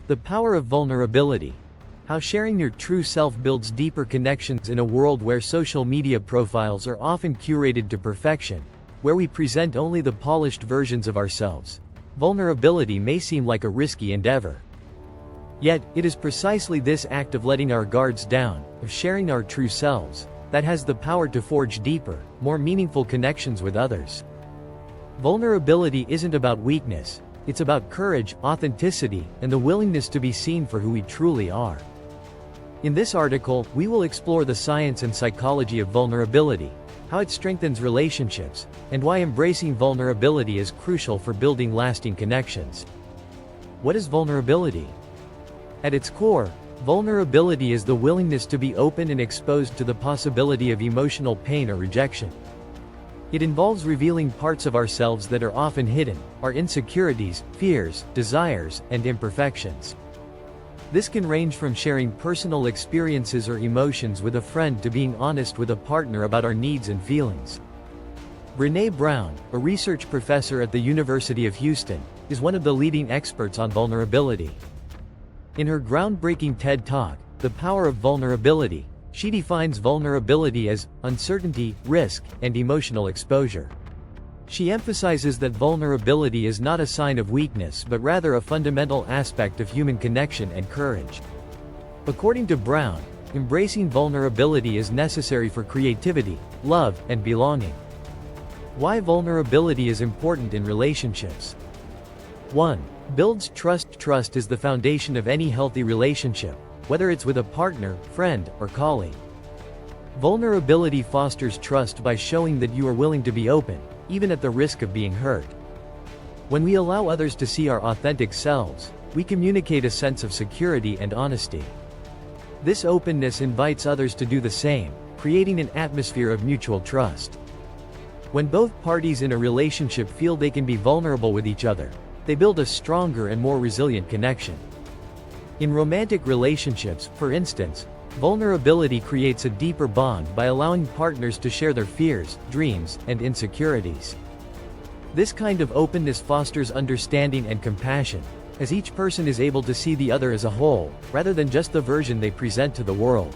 The power of vulnerability. How sharing your true self builds deeper connections in a world where social media profiles are often curated to perfection, where we present only the polished versions of ourselves. Vulnerability may seem like a risky endeavor. Yet, it is precisely this act of letting our guards down, of sharing our true selves, that has the power to forge deeper, more meaningful connections with others. Vulnerability isn't about weakness, it's about courage, authenticity, and the willingness to be seen for who we truly are. In this article, we will explore the science and psychology of vulnerability, how it strengthens relationships, and why embracing vulnerability is crucial for building lasting connections. What is vulnerability? At its core, vulnerability is the willingness to be open and exposed to the possibility of emotional pain or rejection. It involves revealing parts of ourselves that are often hidden, our insecurities, fears, desires, and imperfections. This can range from sharing personal experiences or emotions with a friend to being honest with a partner about our needs and feelings. Brené Brown, a research professor at the University of Houston, is one of the leading experts on vulnerability. In her groundbreaking TED Talk, The Power of Vulnerability, she defines vulnerability as uncertainty, risk, and emotional exposure. She emphasizes that vulnerability is not a sign of weakness but rather a fundamental aspect of human connection and courage. According to Brown, embracing vulnerability is necessary for creativity, love, and belonging. Why vulnerability is important in relationships. 1. Builds trust. Trust is the foundation of any healthy relationship, whether it's with a partner, friend, or colleague. Vulnerability fosters trust by showing that you are willing to be open, even at the risk of being hurt. When we allow others to see our authentic selves, we communicate a sense of security and honesty. This openness invites others to do the same, creating an atmosphere of mutual trust. When both parties in a relationship feel they can be vulnerable with each other, they build a stronger and more resilient connection. In romantic relationships, for instance, vulnerability creates a deeper bond by allowing partners to share their fears, dreams, and insecurities. This kind of openness fosters understanding and compassion, as each person is able to see the other as a whole, rather than just the version they present to the world.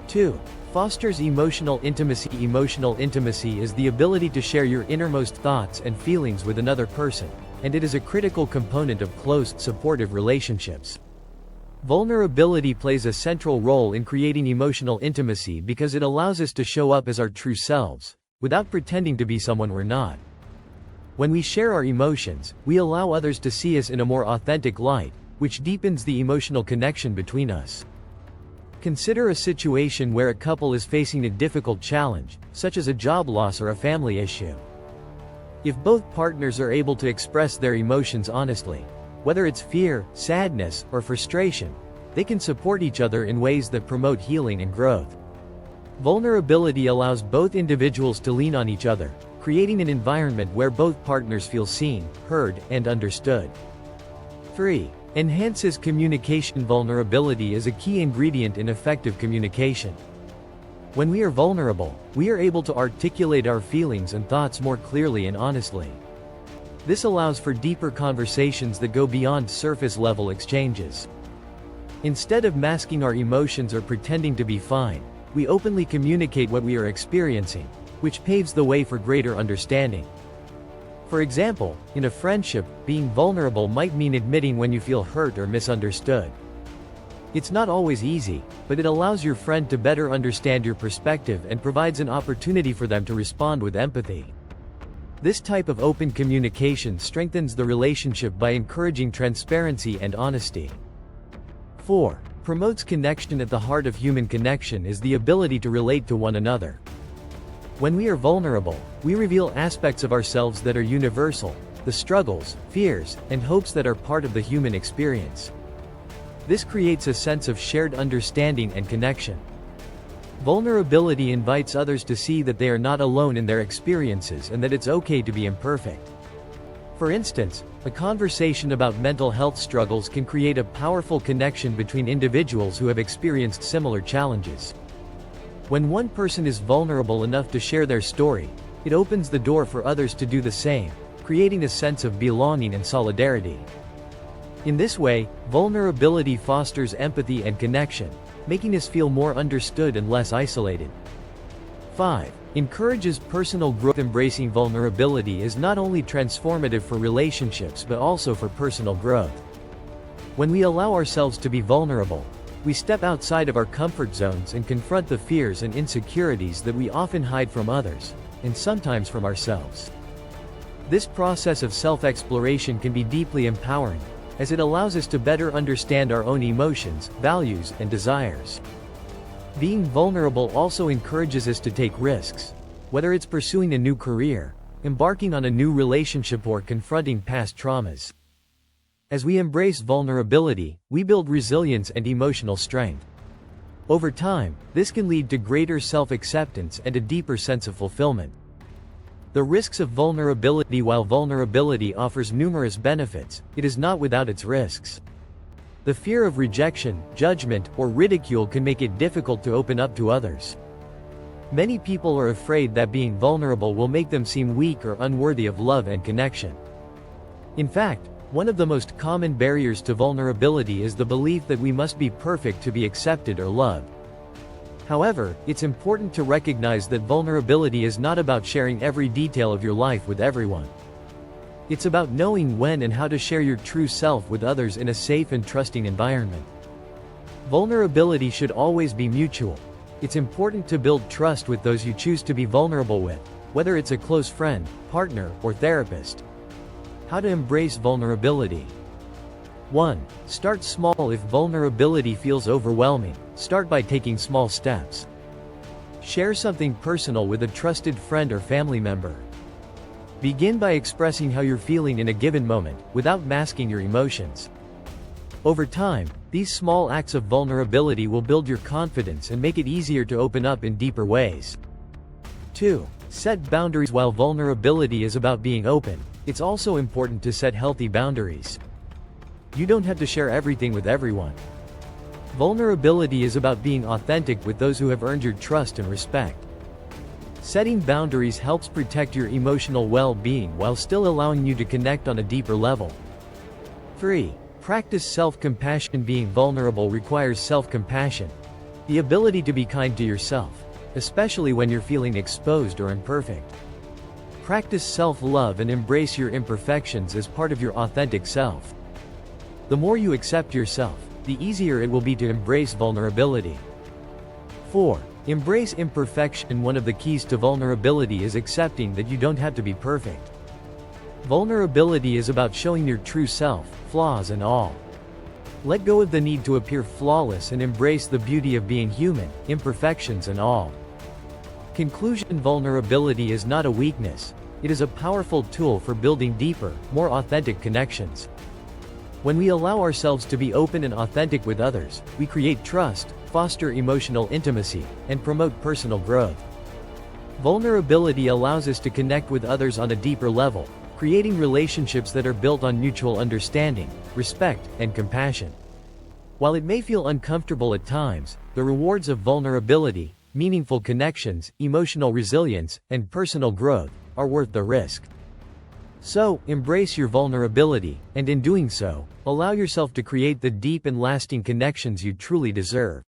2. Fosters emotional intimacy. Emotional intimacy is the ability to share your innermost thoughts and feelings with another person, and it is a critical component of close, supportive relationships. Vulnerability plays a central role in creating emotional intimacy because it allows us to show up as our true selves, without pretending to be someone we're not. When we share our emotions, we allow others to see us in a more authentic light, which deepens the emotional connection between us. Consider a situation where a couple is facing a difficult challenge, such as a job loss or a family issue. If both partners are able to express their emotions honestly, whether it's fear, sadness, or frustration, they can support each other in ways that promote healing and growth. Vulnerability allows both individuals to lean on each other, creating an environment where both partners feel seen, heard, and understood. 3. Enhances communication. Vulnerability is a key ingredient in effective communication. When we are vulnerable, we are able to articulate our feelings and thoughts more clearly and honestly. This allows for deeper conversations that go beyond surface-level exchanges. Instead of masking our emotions or pretending to be fine, we openly communicate what we are experiencing, which paves the way for greater understanding. For example, in a friendship, being vulnerable might mean admitting when you feel hurt or misunderstood. It's not always easy, but it allows your friend to better understand your perspective and provides an opportunity for them to respond with empathy. This type of open communication strengthens the relationship by encouraging transparency and honesty. 4. Promotes connection. At the heart of human connection is the ability to relate to one another. When we are vulnerable, we reveal aspects of ourselves that are universal, the struggles, fears, and hopes that are part of the human experience. This creates a sense of shared understanding and connection. Vulnerability invites others to see that they are not alone in their experiences and that it's okay to be imperfect. For instance, a conversation about mental health struggles can create a powerful connection between individuals who have experienced similar challenges. When one person is vulnerable enough to share their story, it opens the door for others to do the same, creating a sense of belonging and solidarity. In this way, vulnerability fosters empathy and connection, making us feel more understood and less isolated. 5. Encourages personal growth. Embracing vulnerability is not only transformative for relationships but also for personal growth. When we allow ourselves to be vulnerable, we step outside of our comfort zones and confront the fears and insecurities that we often hide from others, and sometimes from ourselves. This process of self-exploration can be deeply empowering, as it allows us to better understand our own emotions, values, and desires. Being vulnerable also encourages us to take risks, whether it's pursuing a new career, embarking on a new relationship, or confronting past traumas. As we embrace vulnerability, we build resilience and emotional strength. Over time, this can lead to greater self-acceptance and a deeper sense of fulfillment. The risks of vulnerability. While vulnerability offers numerous benefits, it is not without its risks. The fear of rejection, judgment, or ridicule can make it difficult to open up to others. Many people are afraid that being vulnerable will make them seem weak or unworthy of love and connection. In fact, one of the most common barriers to vulnerability is the belief that we must be perfect to be accepted or loved. However, it's important to recognize that vulnerability is not about sharing every detail of your life with everyone. It's about knowing when and how to share your true self with others in a safe and trusting environment. Vulnerability should always be mutual. It's important to build trust with those you choose to be vulnerable with, whether it's a close friend, partner, or therapist. How to embrace vulnerability. 1. Start small. If vulnerability feels overwhelming, start by taking small steps. Share something personal with a trusted friend or family member. Begin by expressing how you're feeling in a given moment, without masking your emotions. Over time, these small acts of vulnerability will build your confidence and make it easier to open up in deeper ways. 2. Set boundaries. While vulnerability is about being open, it's also important to set healthy boundaries. You don't have to share everything with everyone. Vulnerability is about being authentic with those who have earned your trust and respect. Setting boundaries helps protect your emotional well-being while still allowing you to connect on a deeper level. 3. Practice self-compassion. Being vulnerable requires self-compassion, the ability to be kind to yourself, especially when you're feeling exposed or imperfect. Practice self-love and embrace your imperfections as part of your authentic self. The more you accept yourself, the easier it will be to embrace vulnerability. 4. Embrace imperfection. One of the keys to vulnerability is accepting that you don't have to be perfect. Vulnerability is about showing your true self, flaws and all. Let go of the need to appear flawless and embrace the beauty of being human, imperfections and all. Conclusion. Vulnerability is not a weakness. It is a powerful tool for building deeper, more authentic connections. When we allow ourselves to be open and authentic with others, we create trust, foster emotional intimacy, and promote personal growth. Vulnerability allows us to connect with others on a deeper level, creating relationships that are built on mutual understanding, respect, and compassion. While it may feel uncomfortable at times, the rewards of vulnerability, meaningful connections, emotional resilience, and personal growth are worth the risk. So, embrace your vulnerability, and in doing so, allow yourself to create the deep and lasting connections you truly deserve.